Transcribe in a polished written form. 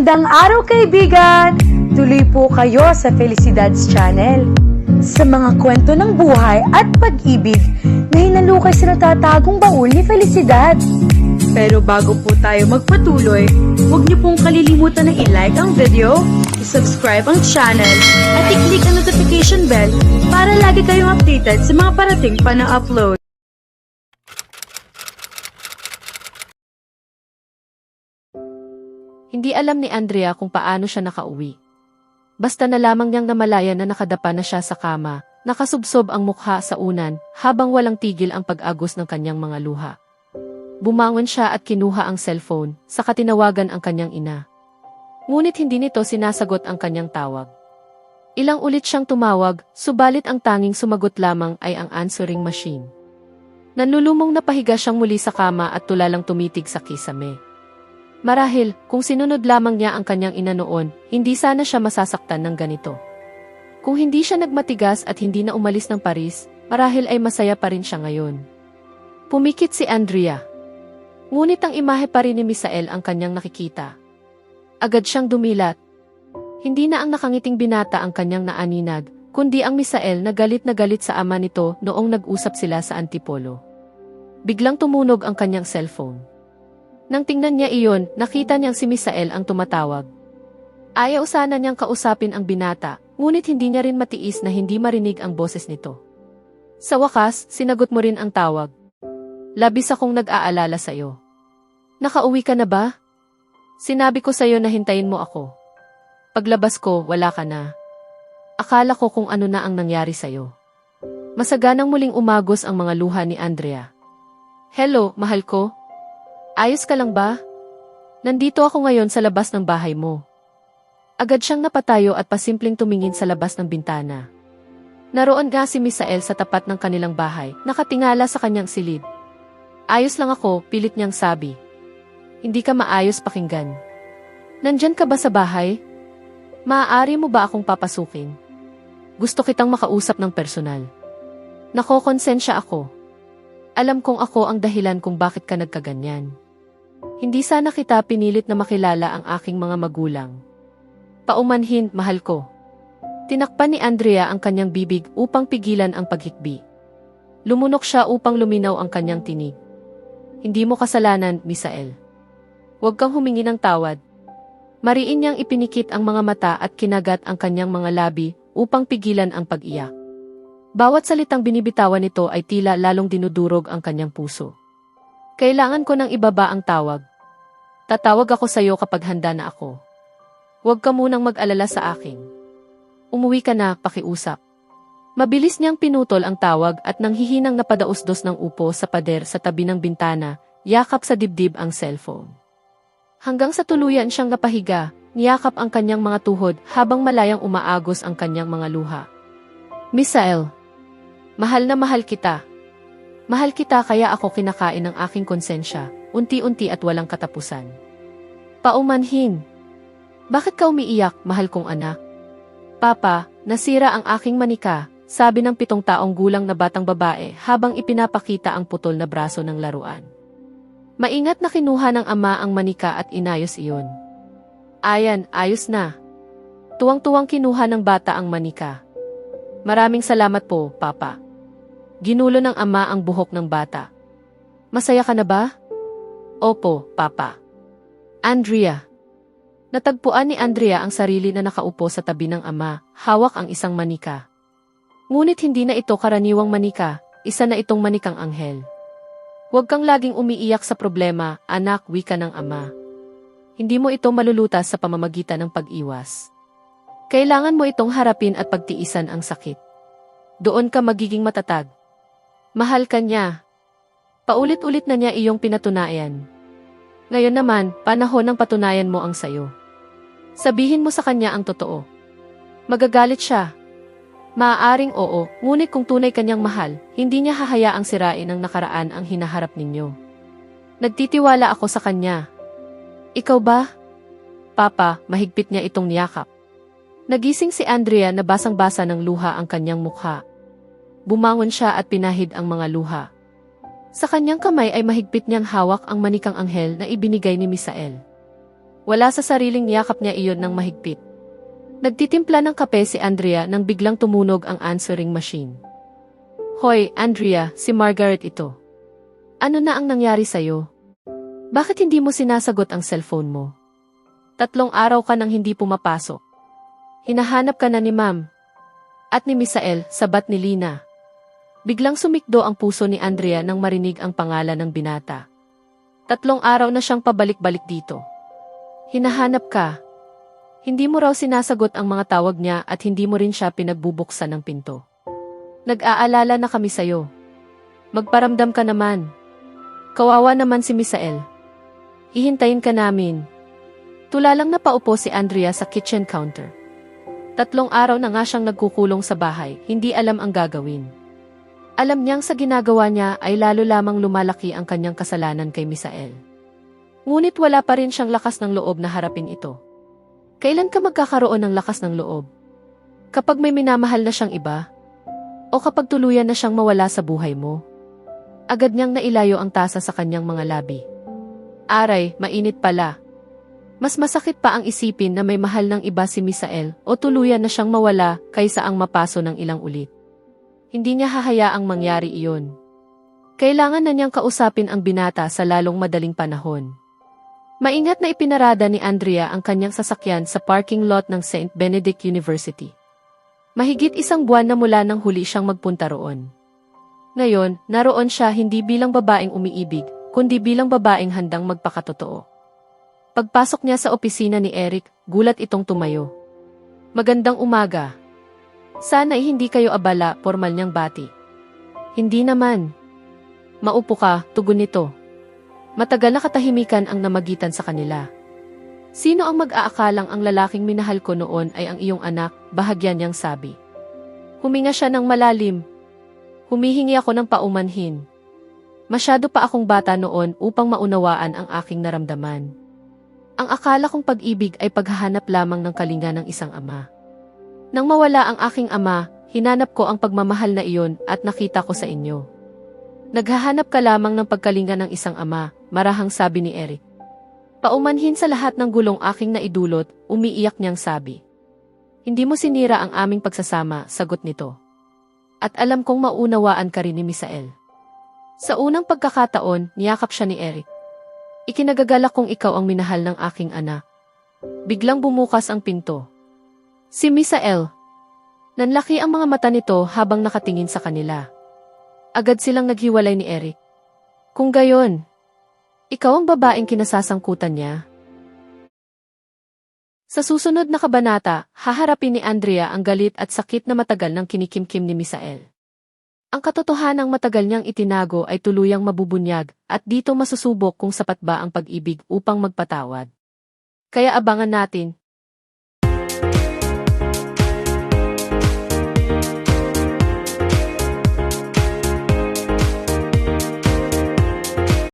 Magandang araw kaibigan! Tuloy po kayo sa Felicidad's Channel. Sa mga kwento ng buhay at pag-ibig na hinalukay sa natatagong baul ni Felicidad. Pero bago po tayo magpatuloy, huwag niyo pong kalilimutan na i-like ang video, i-subscribe ang channel, at i-click ang notification bell para lagi kayong updated sa mga parating pa na upload. Hindi alam ni Andrea kung paano siya nakauwi. Basta na lamang niyang namalayan na nakadapa na siya sa kama, nakasubsob ang mukha sa unan habang walang tigil ang pag-agos ng kanyang mga luha. Bumangon siya at kinuha ang cellphone, saka tinawagan ang kanyang ina. Ngunit hindi nito sinasagot ang kanyang tawag. Ilang ulit siyang tumawag, subalit ang tanging sumagot lamang ay ang answering machine. Nanlulumong napahiga siyang muli sa kama at tulalang tumitig sa kisame. Marahil, kung sinunod lamang niya ang kanyang ina noon, hindi sana siya masasaktan ng ganito. Kung hindi siya nagmatigas at hindi na umalis ng Paris, marahil ay masaya pa rin siya ngayon. Pumikit si Andrea. Ngunit ang imahe pa rin ni Misael ang kanyang nakikita. Agad siyang dumilat. Hindi na ang nakangiting binata ang kanyang naaninag, kundi ang Misael na galit sa ama nito noong nag-usap sila sa Antipolo. Biglang tumunog ang kanyang cellphone. Nang tingnan niya iyon, nakita niyang si Misael ang tumatawag. Ayaw sana niyang kausapin ang binata, ngunit hindi niya rin matiis na hindi marinig ang boses nito. Sa wakas, sinagot mo rin ang tawag. Labis akong nag-aalala sa'yo. Nakauwi ka na ba? Sinabi ko sa'yo na hintayin mo ako. Paglabas ko, wala ka na. Akala ko kung ano na ang nangyari sa'yo. Masaganang muling umagos ang mga luha ni Andrea. Hello, mahal ko? Ayos ka lang ba? Nandito ako ngayon sa labas ng bahay mo. Agad siyang napatayo at pasimpleng tumingin sa labas ng bintana. Naroon nga si Misael sa tapat ng kanilang bahay, nakatingala sa kanyang silid. Ayos lang ako, pilit niyang sabi. Hindi ka maayos pakinggan. Nandyan ka ba sa bahay? Maaari mo ba akong papasukin? Gusto kitang makausap ng personal. Nakokonsensya ako. Alam kong ako ang dahilan kung bakit ka nagkaganyan. Hindi sana kita pinilit na makilala ang aking mga magulang. Paumanhin, mahal ko. Tinakpan ni Andrea ang kanyang bibig upang pigilan ang paghikbi. Lumunok siya upang luminaw ang kanyang tinig. Hindi mo kasalanan, Misael. Huwag kang humingi ng tawad. Mariin niyang ipinikit ang mga mata at kinagat ang kanyang mga labi upang pigilan ang pag-iyak. Bawat salitang binibitawan nito ay tila lalong dinudurog ang kanyang puso. Kailangan ko nang ibaba ang tawag. Tatawag ako sa iyo kapag handa na ako. Huwag ka munang mag-alala sa akin. Umuwi ka na, pakiusap. Mabilis niyang pinutol ang tawag at nang hihinang napadausdos ng upo sa pader sa tabi ng bintana, yakap sa dibdib ang cellphone. Hanggang sa tuluyan siyang napahiga, niyakap ang kanyang mga tuhod habang malayang umaagos ang kanyang mga luha. Misael, mahal na mahal kita. Mahal kita kaya ako kinakain ng aking konsensya, unti-unti at walang katapusan. Paumanhin. Bakit ka umiiyak, mahal kong anak? Papa, nasira ang aking manika, sabi ng 7 taong gulang na batang babae habang ipinapakita ang putol na braso ng laruan. Maingat na kinuha ng ama ang manika at inayos iyon. Ayan, ayos na. Tuwang-tuwang kinuha ng bata ang manika. Maraming salamat po, Papa. Ginulo ng ama ang buhok ng bata. Masaya ka na ba? Opo, Papa. Andrea. Natagpuan ni Andrea ang sarili na nakaupo sa tabi ng ama, hawak ang isang manika. Ngunit hindi na ito karaniwang manika, isa na itong manikang anghel. Huwag kang laging umiiyak sa problema, anak, wika ng ama. Hindi mo ito malulutas sa pamamagitan ng pag-iwas. Kailangan mo itong harapin at pagtiisan ang sakit. Doon ka magiging matatag. Mahal ka niya. Paulit-ulit na niya iyong pinatunayan. Ngayon naman, panahon ng patunayan mo ang sayo. Sabihin mo sa kanya ang totoo. Magagalit siya. Maaaring oo, ngunit kung tunay kanyang mahal, hindi niya hahayaang sirain ang nakaraan ang hinaharap ninyo. Nagtitiwala ako sa kanya. Ikaw ba? Papa, mahigpit niya itong niyakap. Nagising si Andrea na basang-basa ng luha ang kanyang mukha. Bumangon siya at pinahid ang mga luha. Sa kanyang kamay ay mahigpit niyang hawak ang manikang anghel na ibinigay ni Misael. Wala sa sariling niyakap niya iyon ng mahigpit. Nagtitimpla ng kape si Andrea nang biglang tumunog ang answering machine. Hoy, Andrea, si Margaret ito. Ano na ang nangyari sa'yo? Bakit hindi mo sinasagot ang cellphone mo? 3 araw ka nang hindi pumapasok. Hinahanap ka na ni Ma'am. At ni Misael, sabat ni Lina. Biglang sumikdo ang puso ni Andrea nang marinig ang pangalan ng binata. 3 araw na siyang pabalik-balik dito. Hinahanap ka. Hindi mo raw sinasagot ang mga tawag niya at hindi mo rin siya pinagbubuksan ng pinto. Nag-aalala na kami sa'yo. Magparamdam ka naman. Kawawa naman si Misael. Hihintayin ka namin. Tulalang napaupo si Andrea sa kitchen counter. 3 araw na nga siyang nagkukulong sa bahay, hindi alam ang gagawin. Alam niyang sa ginagawa niya ay lalo lamang lumalaki ang kanyang kasalanan kay Misael. Ngunit wala pa rin siyang lakas ng loob na harapin ito. Kailan ka magkakaroon ng lakas ng loob? Kapag may minamahal na siyang iba? O kapag tuluyan na siyang mawala sa buhay mo? Agad niyang nailayo ang tasa sa kanyang mga labi. Aray, mainit pala. Mas masakit pa ang isipin na may mahal ng iba si Misael o tuluyan na siyang mawala kaysa ang mapaso ng ilang ulit. Hindi niya hahayaang mangyari iyon. Kailangan na niyang kausapin ang binata sa lalong madaling panahon. Maingat na ipinarada ni Andrea ang kanyang sasakyan sa parking lot ng St. Benedict University. Mahigit 1 buwan na mula nang huli siyang magpunta roon. Ngayon, naroon siya hindi bilang babaeng umiibig, kundi bilang babaeng handang magpakatotoo. Pagpasok niya sa opisina ni Eric, gulat itong tumayo. Magandang umaga. Sana ay hindi kayo abala, formal niyang bati. Hindi naman. Maupo ka, tugon nito. Matagal na katahimikan ang namagitan sa kanila. Sino ang mag-aakalang ang lalaking minahal ko noon ay ang iyong anak, bahagyan niyang sabi. Huminga siya ng malalim. Humihingi ako ng paumanhin. Masyado pa akong bata noon upang maunawaan ang aking naramdaman. Ang akala kong pag-ibig ay paghahanap lamang ng kalinga ng isang ama. Nang mawala ang aking ama, hinanap ko ang pagmamahal na iyon at nakita ko sa inyo. Naghahanap ka lamang ng pagkalinga ng isang ama, marahang sabi ni Eric. Paumanhin sa lahat ng gulong aking naidulot, umiiyak niyang sabi. Hindi mo sinira ang aming pagsasama, sagot nito. At alam kong maunawaan ka rin ni Misael. Sa unang pagkakataon, niyakap siya ni Eric. Ikinagagalak kong ikaw ang minahal ng aking anak. Biglang bumukas ang pinto. Si Misael. Nanlaki ang mga mata nito habang nakatingin sa kanila. Agad silang naghiwalay ni Eric. Kung gayon, ikaw ang babaeng kinasasangkutan niya. Sa susunod na kabanata, haharapin ni Andrea ang galit at sakit na matagal ng kinikimkim ni Misael. Ang katotohanang matagal niyang itinago ay tuluyang mabubunyag at dito masusubok kung sapat ba ang pag-ibig upang magpatawad. Kaya abangan natin,